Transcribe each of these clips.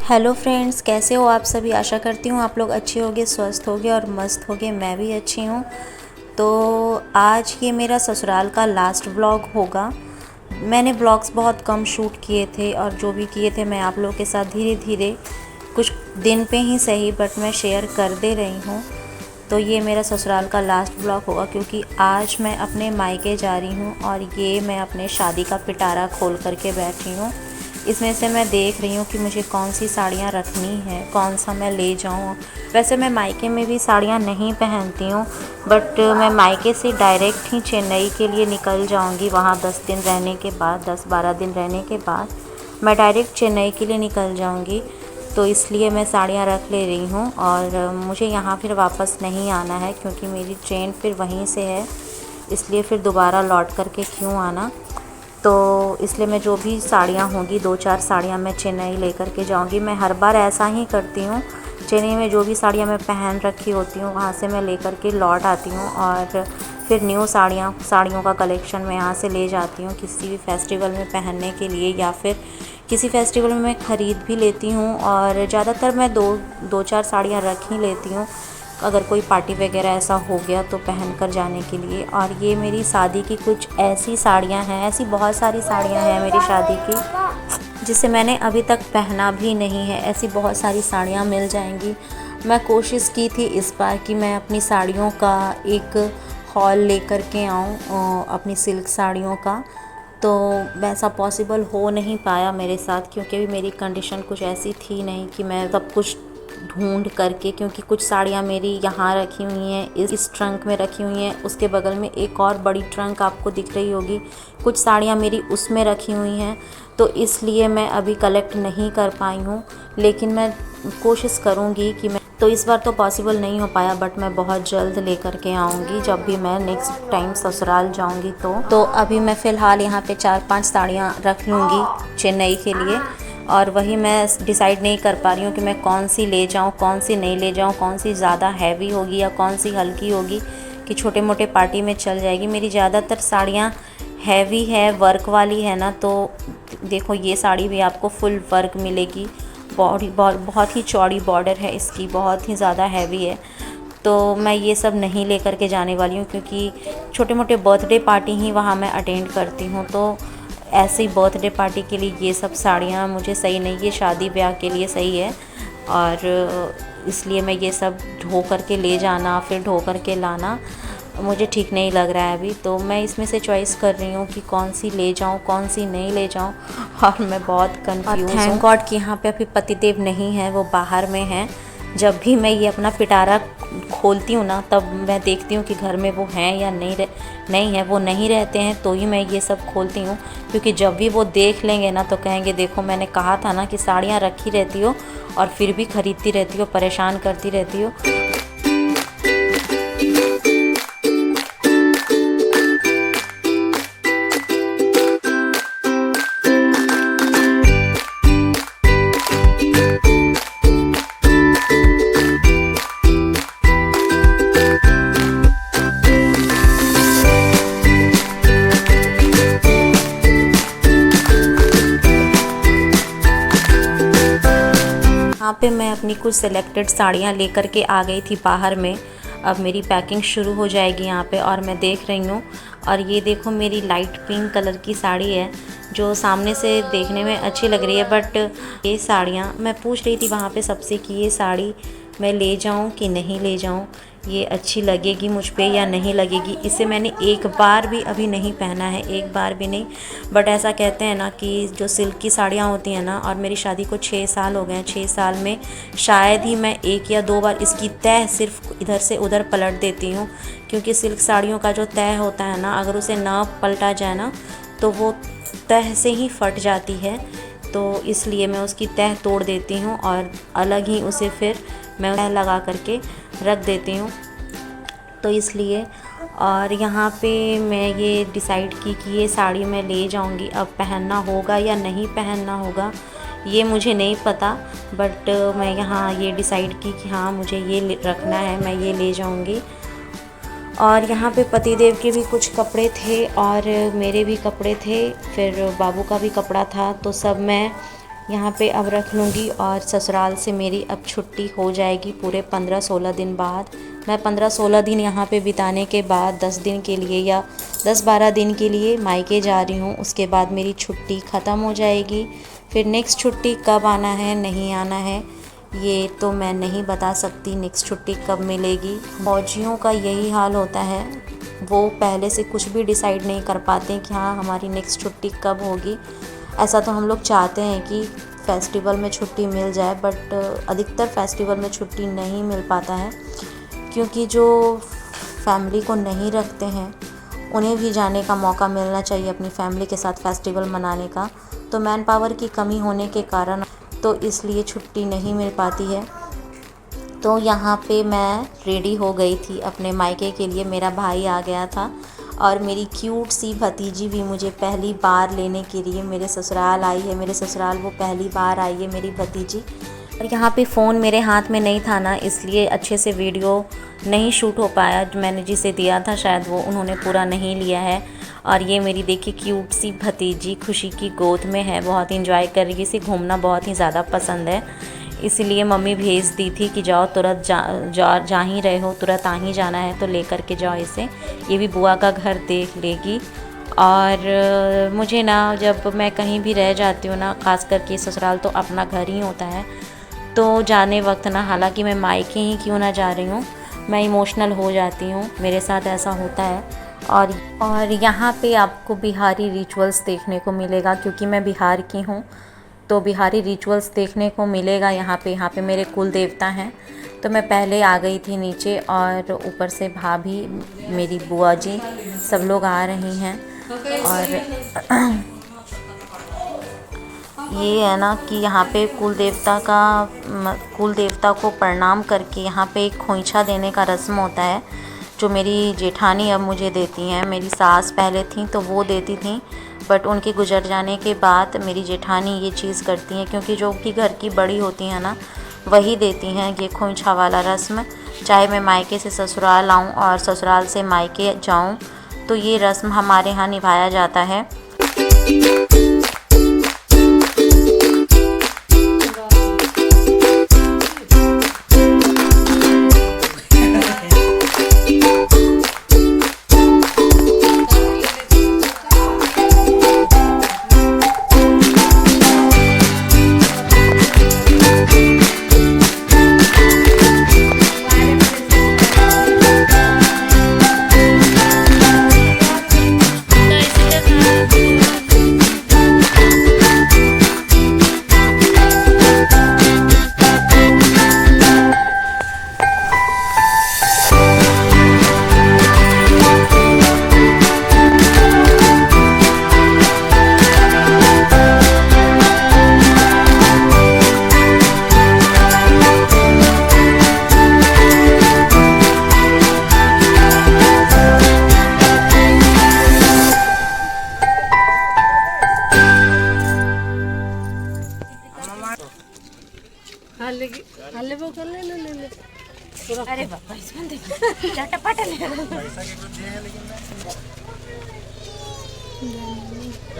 Hello friends, कैसे हो आप सभी। आशा करती हूँ आप लोग अच्छे होगे, स्वस्थ होगे और मस्त होगे। मैं भी अच्छी हूँ। तो आज ये मेरा ससुराल का लास्ट व्लॉग होगा। मैंने व्लॉग्स बहुत कम शूट किए थे और जो भी किए थे मैं आप लोगों के साथ धीरे धीरे कुछ दिन पे ही सही बट मैं शेयर कर दे रही हूँ। तो ये मेरा ससुराल का लास्ट व्लॉग होगा क्योंकि आज मैं अपने मायके जा रही हूँ और ये मैं अपने शादी का पिटारा खोल करके बैठी हूँ। इसमें से मैं देख रही हूँ कि मुझे कौन सी साड़ियाँ रखनी है, कौन सा मैं ले जाऊँ। वैसे मैं मायके में भी साड़ियाँ नहीं पहनती हूँ, बट मैं मायके से डायरेक्ट ही चेन्नई के लिए निकल जाऊँगी। वहाँ 10 दिन रहने के बाद, 10-12 दिन रहने के बाद मैं डायरेक्ट चेन्नई के लिए निकल जाऊँगी। तो इसलिए मैं साड़ियाँ रख ले रही हूँ और मुझे यहाँ फिर वापस नहीं आना है क्योंकि मेरी ट्रेन फिर वहीं से है, इसलिए फिर दोबारा लौट करके क्यों आना। तो इसलिए मैं जो भी साड़ियाँ होंगी 2-4 साड़ियाँ मैं चेन्नई लेकर के जाऊँगी। मैं हर बार ऐसा ही करती हूँ। चेन्नई में जो भी साड़ियाँ मैं पहन रखी होती हूँ वहाँ से मैं लेकर के लौट आती हूँ और फिर न्यू साड़ियों का कलेक्शन मैं यहाँ से ले जाती हूँ किसी भी फेस्टिवल में पहनने के लिए, या फिर किसी फेस्टिवल में मैं ख़रीद भी लेती हूँ। और ज़्यादातर मैं दो चार साड़ियाँ रख ही लेती हूँ, अगर कोई पार्टी वगैरह ऐसा हो गया तो पहन कर जाने के लिए। और ये मेरी शादी की कुछ ऐसी साड़ियाँ हैं, ऐसी बहुत सारी साड़ियाँ हैं मेरी शादी की जिसे मैंने अभी तक पहना भी नहीं है। ऐसी बहुत सारी साड़ियाँ मिल जाएंगी। मैं कोशिश की थी इस बार कि मैं अपनी साड़ियों का एक हॉल लेकर के आऊँ, अपनी सिल्क साड़ियों का। तो वैसा पॉसिबल हो नहीं पाया मेरे साथ क्योंकि अभी मेरी कंडीशन कुछ ऐसी थी नहीं कि मैं सब कुछ ढूंढ करके, क्योंकि कुछ साड़ियाँ मेरी यहाँ रखी हुई हैं, इस ट्रंक में रखी हुई हैं, उसके बगल में एक और बड़ी ट्रंक आपको दिख रही होगी, कुछ साड़ियाँ मेरी उसमें रखी हुई हैं। तो इसलिए मैं अभी कलेक्ट नहीं कर पाई हूँ, लेकिन मैं कोशिश करूँगी कि मैं, तो इस बार तो पॉसिबल नहीं हो पाया, बट मैं बहुत जल्द लेकर के आऊँगी जब भी मैं नेक्स्ट टाइम ससुराल जाऊँगी। तो अभी मैं फ़िलहाल यहाँ पे 4-5 साड़ियाँ रख लूँगी चेन्नई के लिए, और वही मैं डिसाइड नहीं कर पा रही हूँ कि मैं कौन सी ले जाऊँ, कौन सी नहीं ले जाऊँ, कौन सी ज़्यादा हैवी होगी या कौन सी हल्की होगी कि छोटे मोटे पार्टी में चल जाएगी। मेरी ज़्यादातर साड़ियाँ हैवी है, वर्क वाली है ना। तो देखो ये साड़ी भी आपको फुल वर्क मिलेगी, बॉडी बहुत ही चौड़ी बॉर्डर है इसकी, बहुत ही ज़्यादा हैवी है। तो मैं ये सब नहीं लेकर के जाने वाली हूँ क्योंकि छोटे मोटे बर्थडे पार्टी ही वहाँ मैं अटेंड करती हूँ। तो ऐसे ही बर्थडे पार्टी के लिए ये सब साड़ियाँ मुझे सही नहीं, ये शादी ब्याह के लिए सही है। और इसलिए मैं ये सब ढो कर के ले जाना फिर ढो कर के लाना मुझे ठीक नहीं लग रहा है अभी। तो मैं इसमें से चॉइस कर रही हूँ कि कौन सी ले जाऊँ, कौन सी नहीं ले जाऊँ, और मैं बहुत कंफ्यूज हूँ। थैंक गॉड कि यहाँ पे अभी पतिदेव नहीं है, वो बाहर में हैं। जब भी मैं ये अपना पिटारा खोलती हूँ ना, तब मैं देखती हूँ कि घर में वो हैं या नहीं है। वो नहीं रहते हैं तो ही मैं ये सब खोलती हूँ, क्योंकि जब भी वो देख लेंगे ना तो कहेंगे देखो मैंने कहा था ना कि साड़ियाँ रखी रहती हो और फिर भी ख़रीदती रहती हो, परेशान करती रहती हो। यहाँ पे मैं अपनी कुछ सिलेक्टेड साड़ियाँ लेकर के आ गई थी बाहर में। अब मेरी पैकिंग शुरू हो जाएगी यहाँ पे, और मैं देख रही हूँ। और ये देखो मेरी लाइट पिंक कलर की साड़ी है जो सामने से देखने में अच्छी लग रही है, बट ये साड़ियाँ मैं पूछ रही थी वहाँ पे सबसे कि ये साड़ी मैं ले जाऊँ कि नहीं ले जाऊँ, ये अच्छी लगेगी मुझ पे या नहीं लगेगी। इसे मैंने एक बार भी अभी नहीं पहना है, एक बार भी नहीं। बट ऐसा कहते हैं ना कि जो सिल्क की साड़ियाँ होती हैं ना, और मेरी शादी को 6 साल हो गए हैं, 6 साल में शायद ही मैं 1 या 2 बार इसकी तह सिर्फ इधर से उधर पलट देती हूँ, क्योंकि सिल्क साड़ियों का जो तह होता है ना, अगर उसे ना पलटा जाए ना तो वो तह से ही फट जाती है। तो इसलिए मैं उसकी तह तोड़ देती हूँ और अलग ही उसे फिर मैं लगा करके रख देती हूँ। तो इसलिए, और यहाँ पे मैं ये डिसाइड की कि ये साड़ी मैं ले जाऊँगी। अब पहनना होगा या नहीं पहनना होगा ये मुझे नहीं पता, बट मैं यहाँ ये डिसाइड की कि हाँ मुझे ये रखना है, मैं ये ले जाऊँगी। और यहाँ पे पतिदेव के भी कुछ कपड़े थे और मेरे भी कपड़े थे, फिर बाबू का भी कपड़ा था। तो सब मैं यहाँ पे अब रख लूँगी और ससुराल से मेरी अब छुट्टी हो जाएगी पूरे 15-16 दिन बाद। मैं 15-16 दिन यहाँ पे बिताने के बाद 10 दिन के लिए या 10-12 दिन के लिए मायके जा रही हूँ। उसके बाद मेरी छुट्टी ख़त्म हो जाएगी। फिर नेक्स्ट छुट्टी कब आना है नहीं आना है ये तो मैं नहीं बता सकती, नेक्स्ट छुट्टी कब मिलेगी। फौजियों का यही हाल होता है, वो पहले से कुछ भी डिसाइड नहीं कर पाते कि हाँ हमारी नेक्स्ट छुट्टी कब होगी। ऐसा तो हम लोग चाहते हैं कि फेस्टिवल में छुट्टी मिल जाए, बट अधिकतर फेस्टिवल में छुट्टी नहीं मिल पाता है, क्योंकि जो फैमिली को नहीं रखते हैं उन्हें भी जाने का मौका मिलना चाहिए अपनी फैमिली के साथ फेस्टिवल मनाने का। तो मैन पावर की कमी होने के कारण तो इसलिए छुट्टी नहीं मिल पाती है। तो यहाँ पे मैं रेडी हो गई थी अपने मायके के लिए। मेरा भाई आ गया था और मेरी क्यूट सी भतीजी भी मुझे पहली बार लेने के लिए मेरे ससुराल आई है। मेरे ससुराल वो पहली बार आई है मेरी भतीजी। और यहाँ पे फ़ोन मेरे हाथ में नहीं था ना, इसलिए अच्छे से वीडियो नहीं शूट हो पाया। जो मैंने जिसे दिया था शायद वो उन्होंने पूरा नहीं लिया है। और ये मेरी देखिए क्यूट सी भतीजी खुशी की गोद में है, बहुत इंजॉय कर रही है। इसे घूमना बहुत ही ज़्यादा पसंद है, इसलिए मम्मी भेज दी थी कि जाओ तुरंत जा ही रहे हो, तुरंत आ ही जाना है तो लेकर के जाओ इसे, ये भी बुआ का घर देख लेगी। और मुझे ना जब मैं कहीं भी रह जाती हूँ ना, ख़ास करके ससुराल तो अपना घर ही होता है, तो जाने वक्त ना हालांकि मैं मायके ही क्यों ना जा रही हूँ, मैं इमोशनल हो जाती हूँ, मेरे साथ ऐसा होता है। और यहाँ पे आपको बिहारी रिचुअल्स देखने को मिलेगा, क्योंकि मैं बिहार की हूँ तो बिहारी रिचुअल्स देखने को मिलेगा यहाँ पे मेरे कुल देवता हैं। तो मैं पहले आ गई थी नीचे और ऊपर से भाभी, मेरी बुआ जी सब लोग आ रही हैं। और ये है ना कि यहाँ पे कुल देवता को प्रणाम करके यहाँ पे एक खोइंछा देने का रस्म होता है, जो मेरी जेठानी अब मुझे देती हैं। मेरी सास पहले थी तो वो देती थी, बट उनके गुजर जाने के बाद मेरी जेठानी ये चीज़ करती हैं, क्योंकि जो कि घर की बड़ी होती हैं ना वही देती हैं ये खोइंछा वाला रस्म। चाहे मैं मायके से ससुराल आऊँ और ससुराल से मायके जाऊँ, तो ये रस्म हमारे यहाँ निभाया जाता है। अरे बाबा इसमें देखो चटपट ले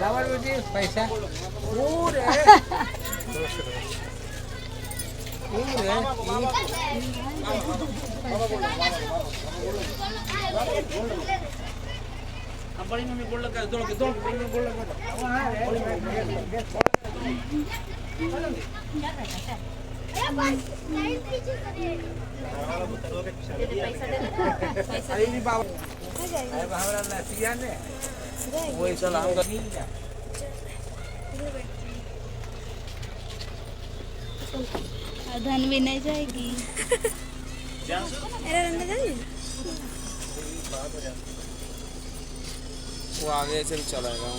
लावर बेटी पैसा पूरे बड़ी मम्मी बोल लगा दौड़ के बोल लगा धन भी नहीं जाएगी। वो आगे से भी चलाएगा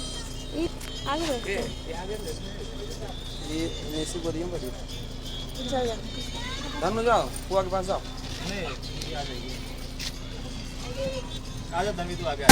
आगे ये ऐसी बढ़िया धन में जाओ कुआ के पास जाओ। आ जाओ धन, तू आगे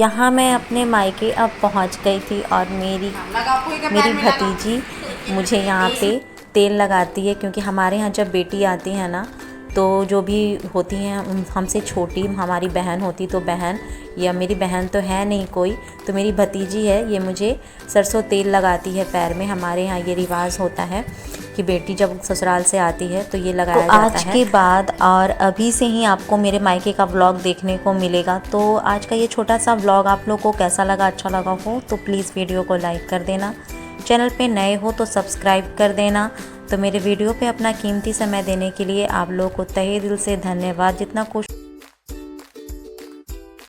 यहाँ मैं अपने मायके अब पहुँच गई थी और मेरी भतीजी मुझे यहाँ पे तेल लगाती है, क्योंकि हमारे यहाँ जब बेटी आती है ना तो जो भी होती हैं हमसे छोटी हमारी बहन होती, तो बहन या मेरी बहन तो है नहीं कोई, तो मेरी भतीजी है, ये मुझे सरसों तेल लगाती है पैर में। हमारे यहाँ ये रिवाज होता है कि बेटी जब ससुराल से आती है तो ये लगाया जाता है। आज के बाद और अभी से ही आपको मेरे मायके का व्लॉग देखने को मिलेगा। तो आज का ये छोटा सा व्लॉग आप लोग को कैसा लगा, अच्छा लगा हो तो प्लीज़ वीडियो को लाइक कर देना, चैनल पे नए हो तो सब्सक्राइब कर देना। तो मेरे वीडियो पे अपना कीमती समय देने के लिए आप लोग को तहे दिल से धन्यवाद। जितना कुछ